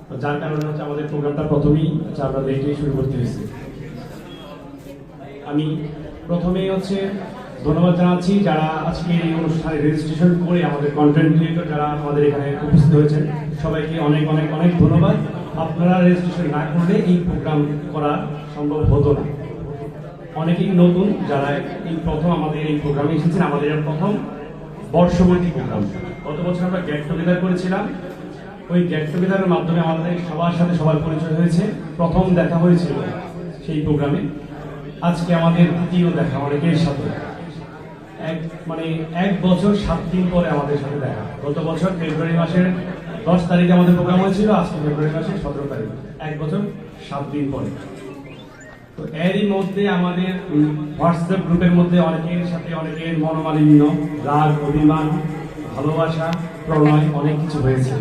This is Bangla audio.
তো যার কারণে হচ্ছে আমাদের প্রোগ্রামটা প্রথমেই আমরা লেটেই শুরু করতে হয়েছে। আমি প্রথমেই হচ্ছে ধন্যবাদ জানাচ্ছি যারা আজকে এই অনুষ্ঠানে রেজিস্ট্রেশন করে আমাদের কন্টেন্ট ক্রিয়েটর যারা আমাদের এখানে উপস্থিত হয়েছেন, সবাইকে অনেক অনেক অনেক ধন্যবাদ। আপনারা রেজিস্ট্রেশন না করলে এই প্রোগ্রাম করা সম্ভব হতো না। অনেকেই নতুন যারা এই প্রথম আমাদের এই প্রোগ্রামে এসেছেন, আমাদের প্রথম বর্ষবর্তী প্রোগ্রাম। গত বছর আমরা গেট টুগেদার করেছিলাম। ওই গেট টুগেদারের মাধ্যমে আমাদের সবার সাথে সবার পরিচয় হয়েছে, প্রথম দেখা হয়েছিল সেই প্রোগ্রামে। আজকে আমাদের দ্বিতীয় দেখা অনেকের সাথে, এক বছর 7 দিন পরে আমাদের সাথে দেখা। গত বছর ফেব্রুয়ারি মাসের 10 তারিখে আমাদের প্রোগ্রাম হয়েছিল, আজকে ফেব্রুয়ারি মাসের 17 তারিখ, 1 বছর 7 দিন পরে। তো এরই মধ্যে আমাদের হোয়াটসঅ্যাপ গ্রুপের মধ্যে অনেকের সাথে অনেকের মনোমালিন্য, রাগ, অভিমান, ভালোবাসা, প্রণয় অনেক কিছু হয়েছে।